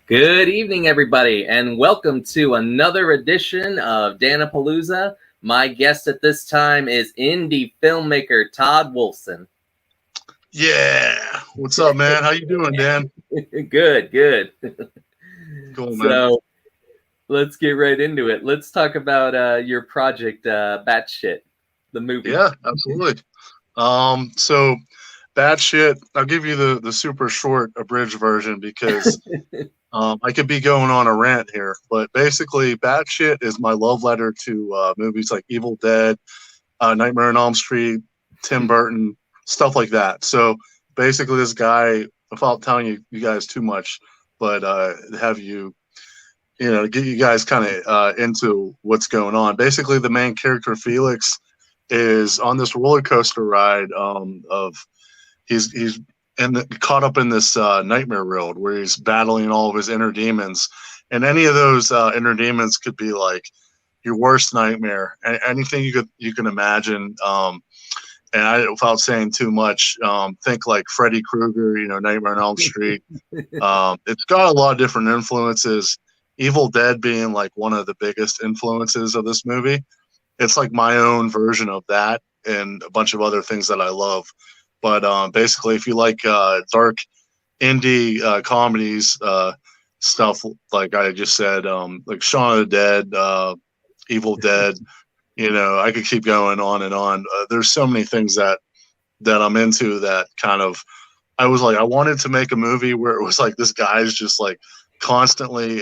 Good evening, everybody, and welcome to another edition of Dan-A-Plooza. My guest at this time is indie filmmaker Todd Wolfson. Yeah. What's up, man? How you doing, Dan? Good. Cool, man. So let's get right into it. Let's talk about your project, Batshit, the movie. Yeah, absolutely. So Batshit, I'll give you the super short abridged version because I could be going on a rant here, but basically Batshit is my love letter to movies like Evil Dead, Nightmare on Elm Street, Tim Burton, stuff like that. So basically this guy, without telling you guys too much, but have you get you guys kind of into what's going on. Basically, the main character Felix is on this roller coaster ride of he's caught up in this nightmare world where he's battling all of his inner demons, and any of those inner demons could be like your worst nightmare, anything you can imagine. And without saying too much, think like Freddy Krueger, Nightmare on Elm Street. It's got a lot of different influences. Evil Dead being like one of the biggest influences of this movie. It's like my own version of that and a bunch of other things that I love. But basically, if you like dark indie comedies, stuff like I just said, like Shaun of the Dead, Evil Dead, I could keep going on and on. There's so many things that I'm into that kind of, I was like, I wanted to make a movie where it was like this guy's just like constantly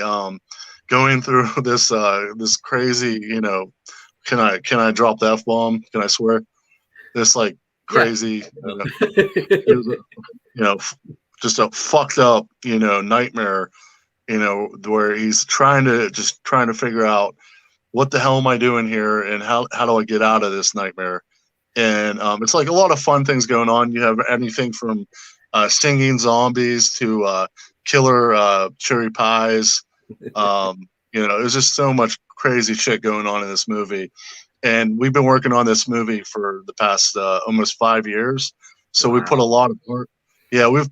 going through this crazy, can I drop the F-bomb? Can I swear? This like crazy, just a fucked up, nightmare, where he's trying to figure out what the hell am I doing here and how do I get out of this nightmare? And it's like a lot of fun things going on. You have anything from singing zombies to killer cherry pies. There's just so much crazy shit going on in this movie. And we've been working on this movie for the past almost 5 years. So we put a lot of work. Yeah,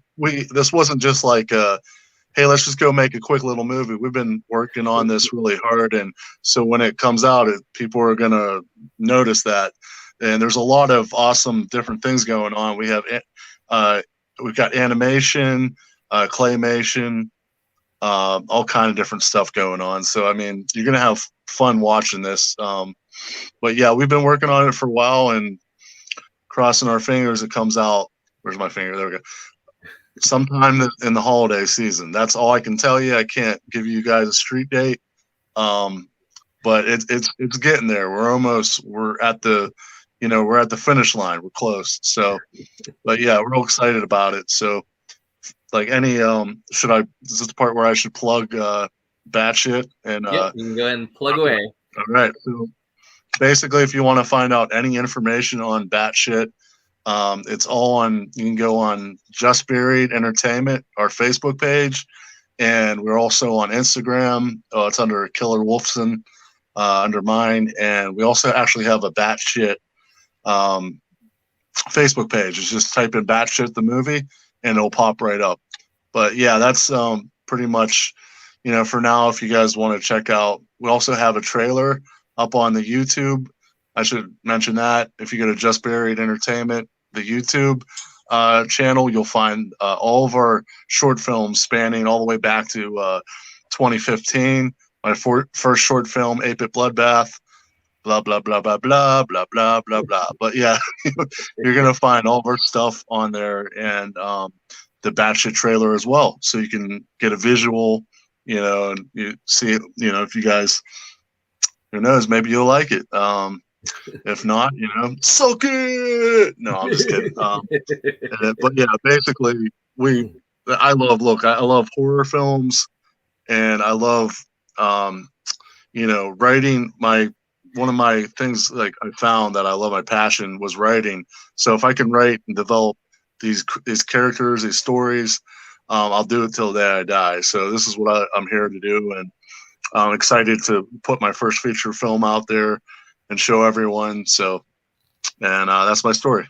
this wasn't just like hey, let's just go make a quick little movie. We've been working on this really hard, and so when it comes out, people are gonna notice that. And there's a lot of awesome different things going on. We've got animation, claymation, all kind of different stuff going on. So I mean, you're gonna have fun watching this. But yeah, we've been working on it for a while and crossing our fingers it comes out. Where's my finger? There we go. Sometime in the holiday season. That's all I can tell you. I can't give you guys a street date, but it's getting there. We're at the finish line. We're close. So, but yeah, we're real excited about it. So, like is this the part where I should plug Batshit? And you can go ahead and plug away. All right. So basically, if you want to find out any information on Batshit, it's all on. You can go on Just Buried Entertainment, our Facebook page, and we're also on Instagram. It's under Killer Wolfson, under mine, and we also actually have a Batshit Facebook page. It's just type in Batshit the movie, and it'll pop right up. But yeah, that's pretty much, for now. If you guys want to check out, we also have a trailer up on the YouTube. I should mention that if you go to Just Buried Entertainment, the YouTube channel, you'll find all of our short films spanning all the way back to 2015. My first short film, 8-Bit Bloodbath, blah, blah, blah, blah, blah, blah, blah, blah, blah. But yeah, you're going to find all of our stuff on there and the Batshit trailer as well. So you can get a visual, and you see it, if you guys, who knows, maybe you'll like it. If not, suck it. No, I'm just kidding. But yeah, basically, I love horror films, and I love, writing. One of my things, like I found that I love, my passion was writing. So if I can write and develop these characters, these stories, I'll do it till the day I die. So this is what I'm here to do, and I'm excited to put my first feature film out there and show everyone. So, and that's my story.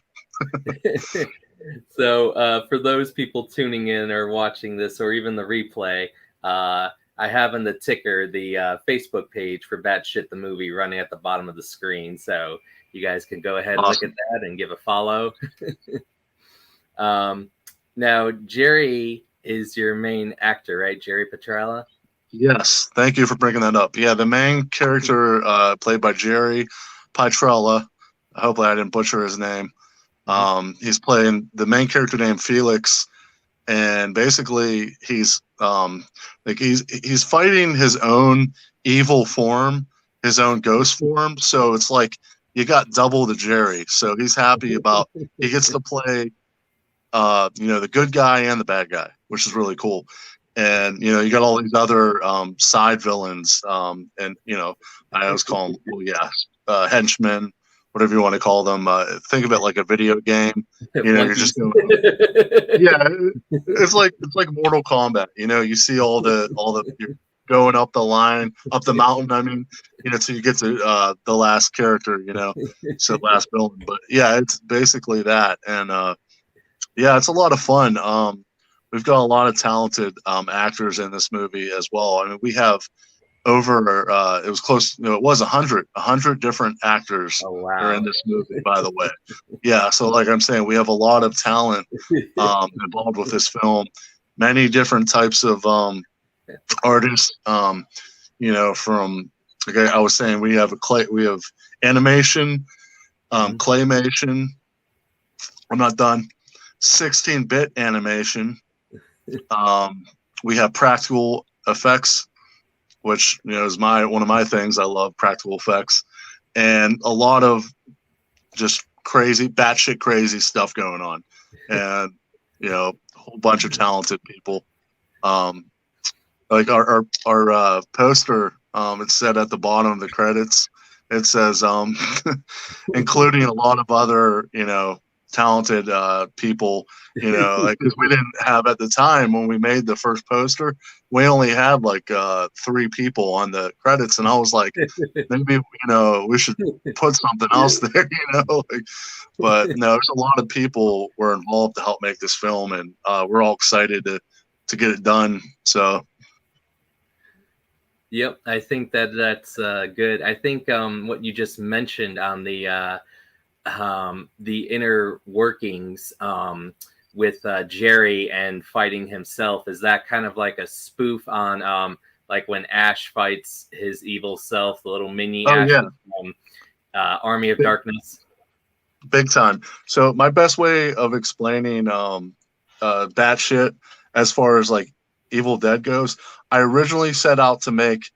So for those people tuning in or watching this or even the replay, I have in the ticker the Facebook page for Batshit the movie running at the bottom of the screen, so you guys can go ahead and look at that and give a follow. Now, Jerry is your main actor, right? Jerry Petrella? Yes, thank you for bringing that up. Yeah, the main character played by Jerry Petrella. Hopefully I didn't butcher his name. He's playing the main character named Felix, and basically he's fighting his own evil form, his own ghost form. So it's like you got double the Jerry. So he's happy about he gets to play the good guy and the bad guy, which is really cool. And you got all these other side villains, and I always call them henchmen, whatever you want to call them. Think of it like a video game. You're just going, it's like Mortal Kombat. You see all the you're going up the line, up the mountain. I mean, till you get to the last character. So last villain. But yeah, it's basically that, and it's a lot of fun. We've got a lot of talented actors in this movie as well. I mean, we have over it was close. It was 100 different actors are in this movie. By the way, yeah. So like I'm saying, we have a lot of talent involved with this film. Many different types of artists. From I was saying, we have animation, claymation. I'm not done. 16-bit animation. We have practical effects, which is one of my things. I love practical effects, and a lot of just crazy, batshit crazy stuff going on, and a whole bunch of talented people. Like our poster, it said at the bottom of the credits, it says including a lot of other talented people, because we didn't have at the time when we made the first poster, we only had like 3 people on the credits, and I was like, maybe we should put something else there, but no, there's a lot of people were involved to help make this film, and we're all excited to get it done. So yep, I think that's good. I think what you just mentioned on the inner workings with Jerry and fighting himself, is that kind of like a spoof on like when Ash fights his evil self, the little mini Ash from Army of Darkness? Big time. So my best way of explaining Batshit as far as like Evil Dead goes, I originally set out to make,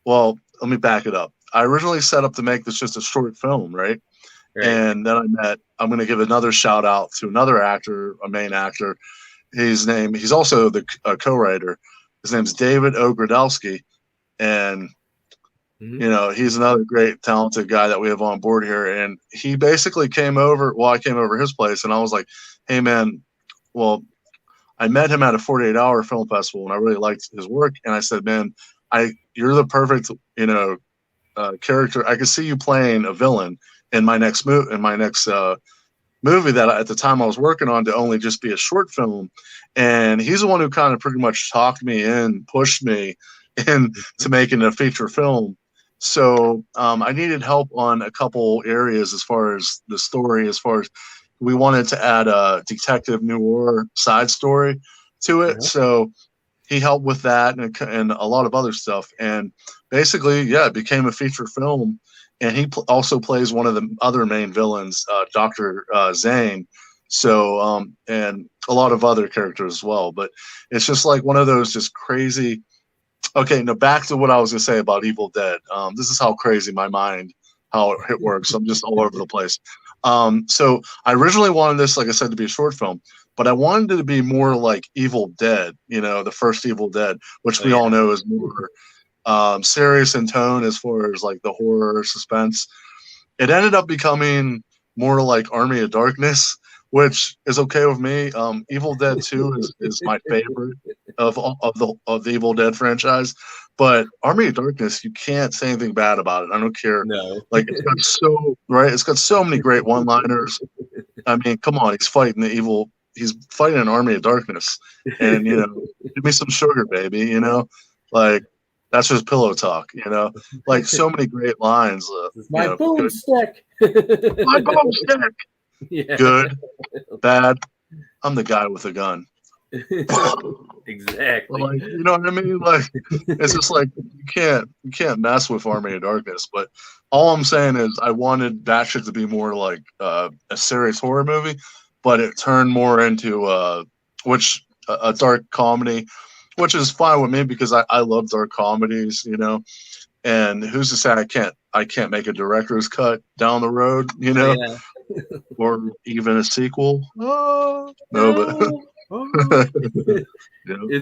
let me back it up. I originally set up to make this just a short film, right? And then I'm going to give another shout out to another actor, a main actor. He's also the co-writer. His name's David Ogrodowski. And, he's another great, talented guy that we have on board here. And he basically came over, I came over his place, and I was like, hey, man, I met him at a 48-hour film festival, and I really liked his work. And I said, man, you're the perfect, character. I could see you playing a villain in my next movie that at the time I was working on to only just be a short film. And he's the one who kind of pretty much talked me in, pushed me into making a feature film. So I needed help on a couple areas as far as the story, as far as we wanted to add a detective noir side story to it. So he helped with that and a lot of other stuff. And basically, it became a feature film. And he also plays one of the other main villains, Dr. Zane. So, and a lot of other characters as well. But it's just like one of those just crazy. Okay, now back to what I was going to say about Evil Dead. This is how crazy my mind, how it works. I'm just all over the place. So I originally wanted this, like I said, to be a short film. But I wanted it to be more like Evil Dead, the first Evil Dead, which we all know is more serious in tone as far as like the horror suspense. It ended up becoming more like Army of Darkness, which is okay with me. Evil Dead 2 is my favorite of the Evil Dead franchise, but Army of Darkness, you can't say anything bad about it. I don't care. No. Like it's got so many great one-liners. I mean, come on, he's fighting the evil he's fighting an army of darkness, and you know, give me some sugar, baby. You know, like that's just pillow talk. You know, like so many great lines. My boomstick. My boomstick. Yeah. Good, bad. I'm the guy with a gun. Exactly. Like, you know what I mean? Like, it's just like you can't mess with Army of Darkness. But all I'm saying is, I wanted Batshit to be more like a serious horror movie, but it turned more into a dark comedy, which is fine with me because I love dark comedies, you know. And who's to say I can't make a director's cut down the road, you know, or even a sequel? Oh, no, but.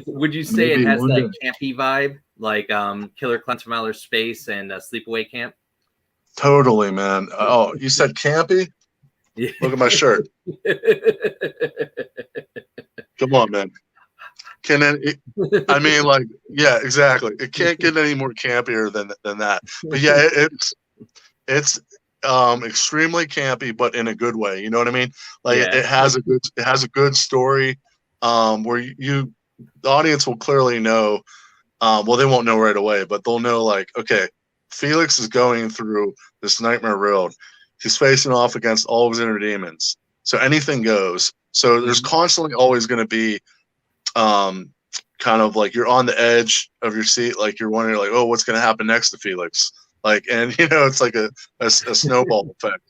Would you say it has that campy vibe, like Killer Clowns from Outer Space and Sleepaway Camp? Totally, man. Oh, you said campy? Yeah. Look at my shirt. Come on, man. I mean, like, yeah, exactly. It can't get any more campier than that. But yeah, it's extremely campy, but in a good way. You know what I mean? Like it has a good story. Where the audience will clearly know, well, they won't know right away, but they'll know, like, okay, Felix is going through this nightmare world. He's facing off against all of his inner demons. So anything goes. So there's constantly always going to be kind of like you're on the edge of your seat, like you're wondering, like, oh, what's going to happen next to Felix? Like, and, you know, it's like a snowball effect.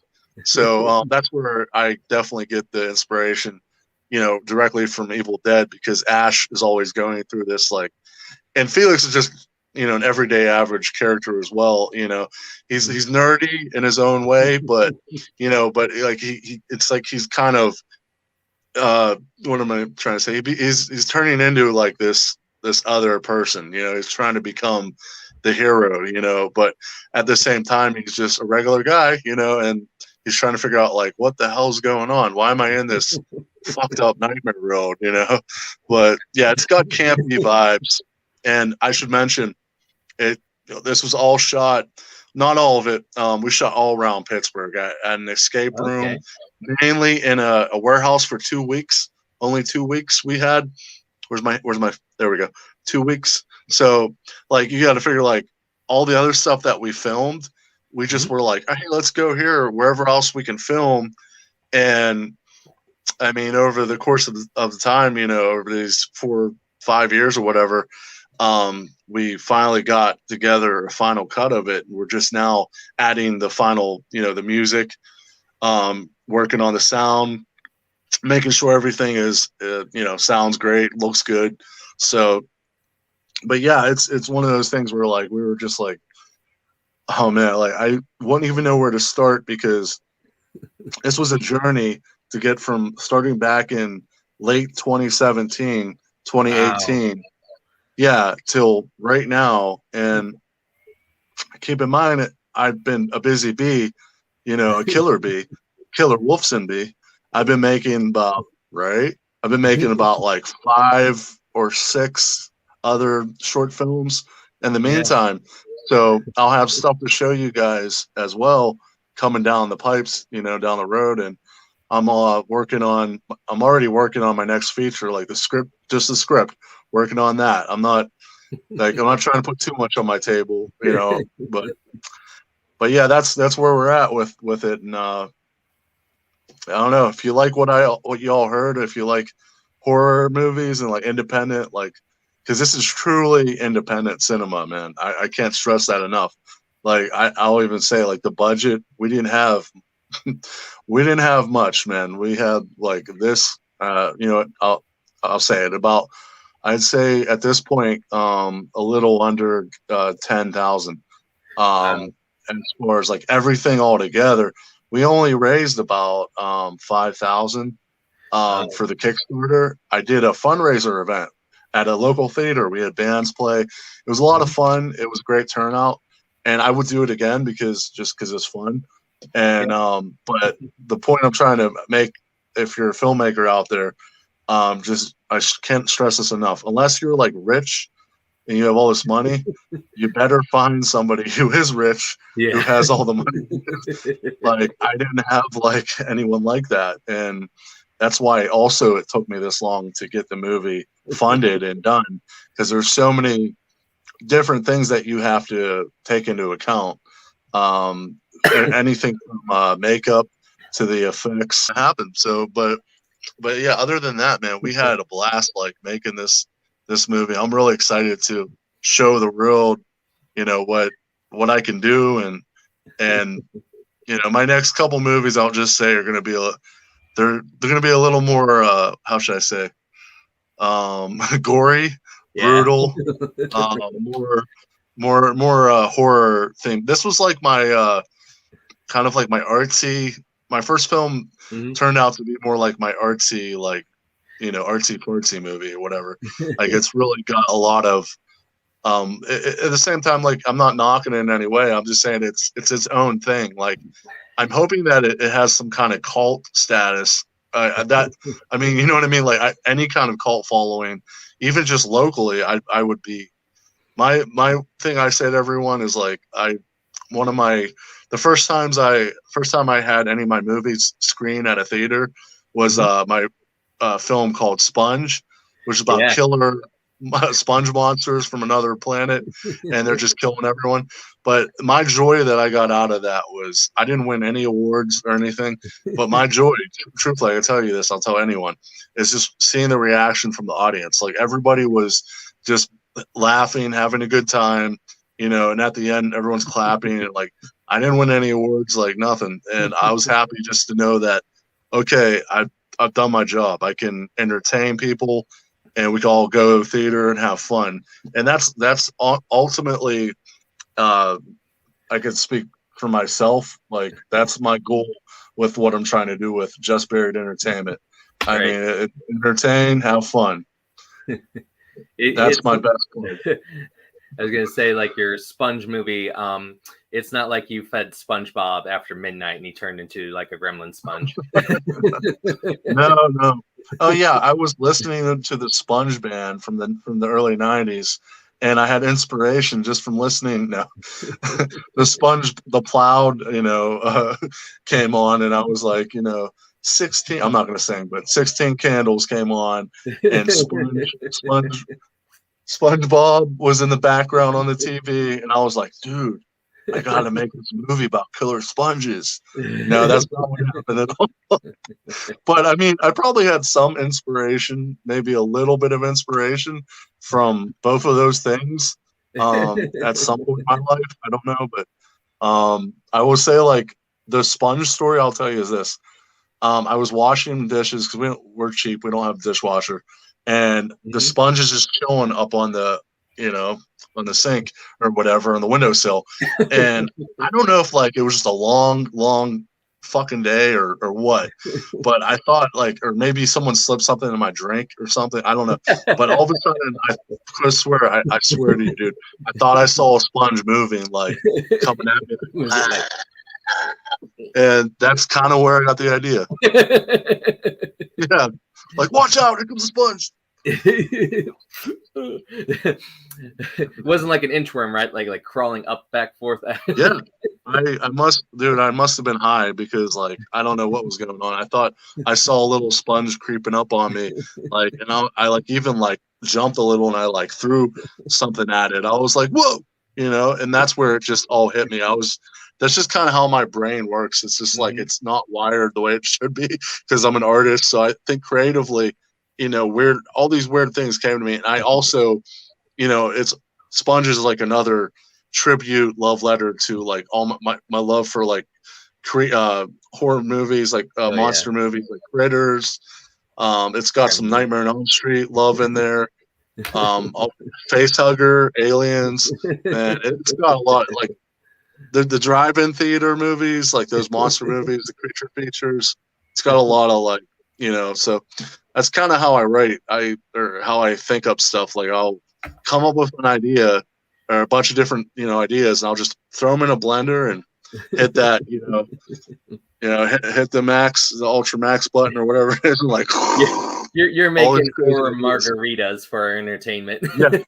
So that's where I definitely get the inspiration, you know, directly from Evil Dead, because Ash is always going through this, like, and Felix is just, you know, an everyday average character as well. You know, he's nerdy in his own way, but, you know, but like it's like he's kind of, what am I trying to say? He's turning into like this other person, you know, he's trying to become the hero, you know, but at the same time, he's just a regular guy, you know, and he's trying to figure out, like, what the hell's going on? Why am I in this fucked up nightmare road, you know? But yeah, it's got campy vibes. And I should mention it, you know, this was all shot, not all of it. We shot all around Pittsburgh at an escape room, mainly in a warehouse for 2 weeks. Only 2 weeks we had. Where's my, there we go. 2 weeks. So like, you got to figure, like, all the other stuff that we filmed, we just were like, hey, let's go here or wherever else we can film. And I mean, over the course of the time, you know, over these 4 or 5 years or whatever, we finally got together a final cut of it. We're just now adding the final, you know, the music, working on the sound, making sure everything is, you know, sounds great, looks good. So, but yeah, it's one of those things where, like, we were just like, oh man, like, I wouldn't even know where to start, because this was a journey to get from starting back in late 2017, 2018. Wow. Yeah, till right now. And keep in mind, I've been a busy bee, you know, a killer bee, Killer Wolfson bee. I've been making about like 5 or 6 other short films in the meantime. So I'll have stuff to show you guys as well coming down the pipes, you know, down the road. And I'm already working on my next feature, like the script, working on that. I'm not trying to put too much on my table, you know, but yeah, that's where we're at with it. And I don't know if you like what you all heard, if you like horror movies and like independent, like, because this is truly independent cinema, man. I can't stress that enough. Like, I'll even say, like, the budget, we didn't have much, man. We had like this, you know, I'll say it about, I'd say at this point, a little under 10,000. As far as like everything all together, we only raised about 5,000 for the Kickstarter. I did a fundraiser event at a local theater. We had bands play. It was a lot of fun. It was a great turnout, and I would do it again because it's fun. And but the point I'm trying to make, if you're a filmmaker out there, I can't stress this enough. Unless you're like rich and you have all this money, you better find somebody who is rich, who has all the money. Like, I didn't have like anyone like that, and that's why also it took me this long to get the movie funded and done, because there's so many different things that you have to take into account. Anything from makeup to the effects happened. So, but yeah, other than that, man, we had a blast like making this movie. I'm really excited to show the world, what I can do, and my next couple movies, I'll just say, are going to be they're going to be a little more how should I say, gory, brutal, more horror theme. This was like my kind of like my artsy. My first film turned out to be more like my artsy, like artsy fartsy movie or whatever. Like it's really got a lot of. At the same time, like I'm not knocking it in any way. I'm just saying it's its own thing. Like I'm hoping that it has some kind of cult status. That I mean, you know what I mean? Like any kind of cult following, even just locally, I would be. My thing I say to everyone is like the first time I had any of my movies screen at a theater was my film called Sponge, which is about killer sponge monsters from another planet, and they're just killing everyone. But my joy that I got out of that was I didn't win any awards or anything, but my joy, truthfully, I tell you this, I'll tell anyone, is just seeing the reaction from the audience. Like everybody was just laughing, having a good time, and at the end everyone's clapping, and like I didn't win any awards, like nothing, and I was happy just to know that okay, I've done my job. I can entertain people, and we can all go to theater and have fun. And that's ultimately, I can speak for myself. Like that's my goal with what I'm trying to do with Just Buried Entertainment. I mean, entertain, have fun. That's my best point. I was gonna say, like your Sponge movie, it's not like you fed SpongeBob after midnight and he turned into like a gremlin sponge. No. Oh yeah, I was listening to the Sponge Band from the early '90s, and I had inspiration just from listening. No, the Plowed, came on, and I was like, 16. I'm not gonna sing, but 16 Candles came on, and SpongeBob was in the background on the TV, and I was like, dude, I gotta make this movie about killer sponges. No, that's not what happened at all. But I mean, I probably had some inspiration, maybe a little bit of inspiration from both of those things at some point in my life. I don't know, but I will say, like, the sponge story I'll tell you is this. I was washing dishes because we're cheap. We don't have a dishwasher. And the sponge is just chilling up on the, on the sink or whatever on the windowsill. And I don't know if like it was just a long fucking day or what, but I thought like, or maybe someone slipped something in my drink or something. I don't know. But all of a sudden, I swear to you, dude, I thought I saw a sponge moving, like coming at me. And that's kind of where I got the idea. Yeah. Like, watch out, here comes a sponge. It wasn't like an inchworm, right? Like crawling up, back, forth. Yeah. I must have been high because like I don't know what was going on. I thought I saw a little sponge creeping up on me, like, and I like even like jumped a little and I like threw something at it. I was like, whoa, and that's where it just all hit me. That's just kind of how my brain works. It's just like it's not wired the way it should be because I'm an artist. So I think creatively, all these weird things came to me. And I also, it's Sponge is like another tribute love letter to like all my love for like horror movies, like monster movies, like Critters. It's got some Nightmare on Elm Street love in there. Facehugger, Aliens, and it's got a lot like the drive-in theater movies, like those monster movies, the creature features. It's got a lot of like, so that's kind of how I write. Or how I think up stuff. Like I'll come up with an idea or a bunch of different, ideas, and I'll just throw them in a blender and hit that, hit the ultra max button or whatever it is, and like you're making 4 margaritas for our entertainment. Yeah,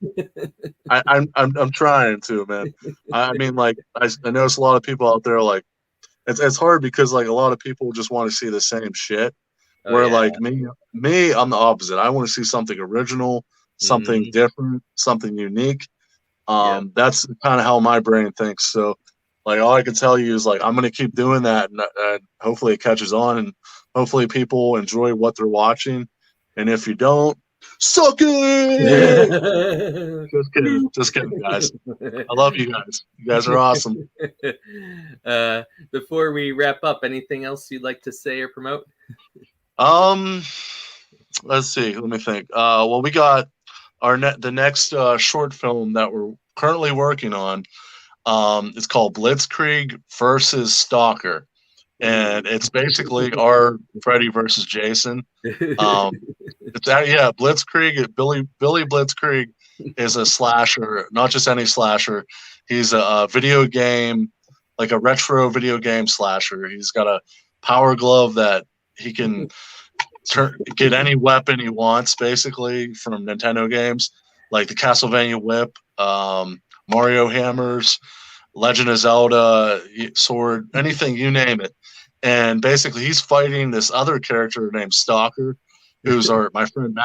I'm trying to, man. I mean, like I notice a lot of people out there, like it's hard because like a lot of people just want to see the same shit, Oh Where yeah. like me, I'm the opposite. I want to see something original, something different, something unique. Yep. That's kind of how my brain thinks. So, like, all I can tell you is like I'm gonna keep doing that, and hopefully it catches on, and hopefully people enjoy what they're watching. And if you don't, suck it. Just kidding, guys. I love you guys. You guys are awesome. uh, Before we wrap up, anything else you'd like to say or promote? Let's see. Let me think. Well, we got the next short film that we're currently working on. It's called Blitzkrieg versus Stalker, and it's basically our Freddy versus Jason. It's yeah, Blitzkrieg. Billy Blitzkrieg is a slasher, not just any slasher. He's a video game, like a retro video game slasher. He's got a power glove that he can get any weapon he wants, basically from Nintendo games, like the Castlevania whip, Mario hammers, Legend of Zelda sword, anything you name it. And basically, he's fighting this other character named Stalker, who's my friend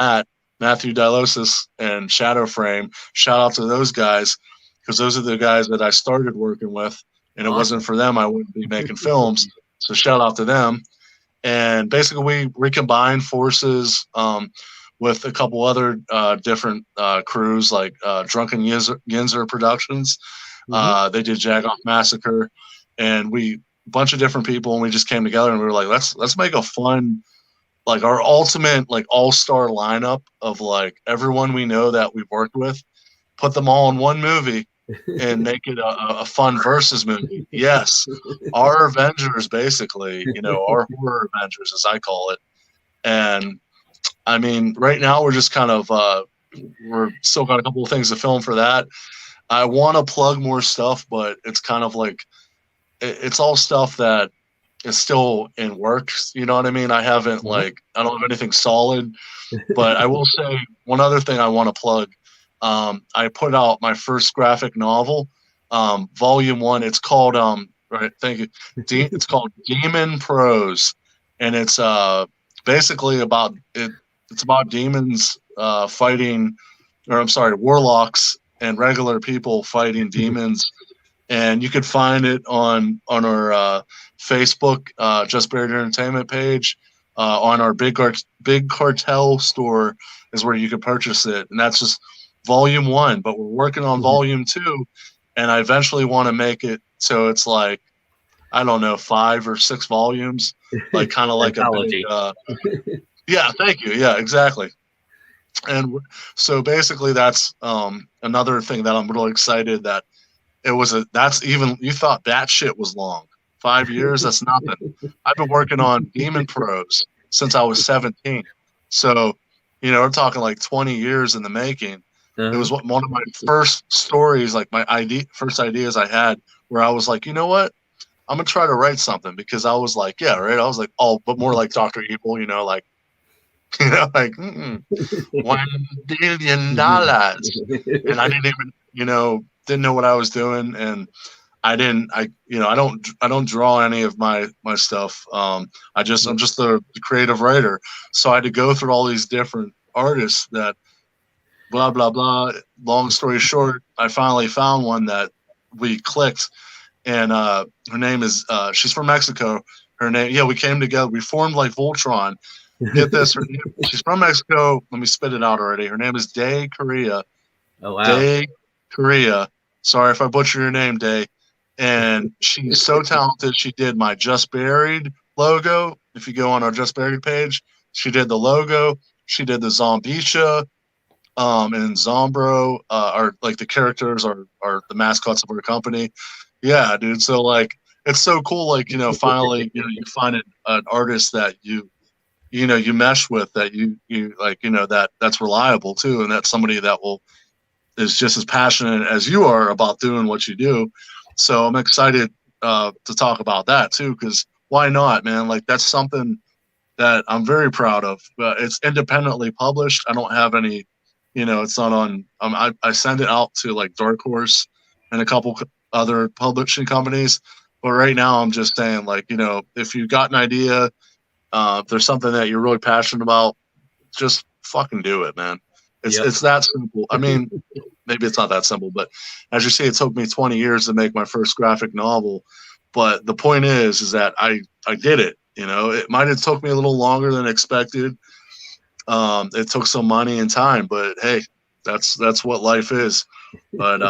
Matthew Dilosis, and Shadow Frame. Shout out to those guys, because those are the guys that I started working with, and it wasn't for them, I wouldn't be making films. So shout out to them. And basically, we recombined forces with a couple other different crews, like Drunken Yinzer Productions. They did Jagoff Massacre, and a bunch of different people, and we just came together and we were like, let's make a fun, like our ultimate like all-star lineup of like everyone we know that we've worked with, put them all in one movie and make it a fun versus movie. Yes, our Avengers, basically, our horror Avengers, as I call it. And I mean, right now we're just kind of we're still got a couple of things to film for that. I want to plug more stuff, but it's kind of like it's all stuff that is still in works. You know what I mean? I haven't I don't have anything solid, but I will say one other thing I want to plug. I put out my first graphic novel, volume 1. It's called right. Thank you. It's called Demon Prose, and it's basically about it. It's about demons fighting, or I'm sorry, warlocks and regular people fighting demons. And you could find it on our Facebook, Just Buried Entertainment page. On our Big Cartel store is where you can purchase it, and that's just volume 1. But we're working on volume 2, and I eventually want to make it so it's like, I don't know, 5 or 6 volumes, like kind of like a big, yeah, thank you, yeah, exactly. And so basically, that's another thing that I'm really excited that. That's even, you thought Batshit was long. 5 years, that's nothing. I've been working on Demon Prose since I was 17. So, we're talking like 20 years in the making. It was one of my first stories, like my first ideas I had, where I was like, you know what? I'm going to try to write something, because I was like, yeah, right. I was like, oh, but more like Dr. Evil, like, like $1 billion. And I didn't even, didn't know what I was doing, and I don't draw any of my stuff. I'm just the creative writer, so I had to go through all these different artists that blah blah blah. Long story short, I finally found one that we clicked, and her name is she's from Mexico. Her name, yeah, we came together, we formed like Voltron. Get this, she's from Mexico. Let me spit it out already. Her name is Day Korea. Oh wow. Day Korea. Sorry if I butcher your name, Day. And she's so talented. She did my Just Buried logo. If you go on our Just Buried page, she did the logo. She did the Zombisha, and Zombro are like the characters are the mascots of our company. Yeah, dude. So like, it's so cool. Like, finally, you find an artist that you mesh with, that you like, that's reliable too, and that's somebody that is just as passionate as you are about doing what you do. So I'm excited to talk about that too, because why not, man? Like, that's something that I'm very proud of. It's independently published. I don't have any, it's not on. I send it out to like Dark Horse and a couple other publishing companies. But right now, I'm just saying, like, if you got an idea, If there's something that you're really passionate about, just fucking do it, man. It's that simple. I mean, maybe it's not that simple, but as you see, it took me 20 years to make my first graphic novel. But the point is that I did it. It might have took me a little longer than expected. It took some money and time, but hey, that's what life is. But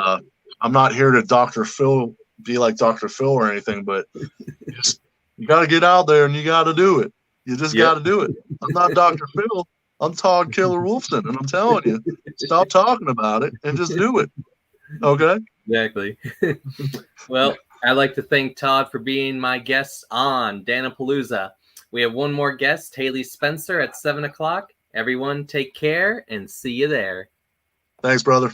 I'm not here to be like Dr. Phil or anything, but you got to get out there and you got to do it. You just got to do it. I'm not Dr. Phil. I'm Todd Killer Wolfson, and I'm telling you, stop talking about it and just do it. Okay? Exactly. Well, I'd like to thank Todd for being my guest on Dan-A-Plooza. We have one more guest, Haley Spencer, at 7 o'clock. Everyone, take care and see you there. Thanks, brother.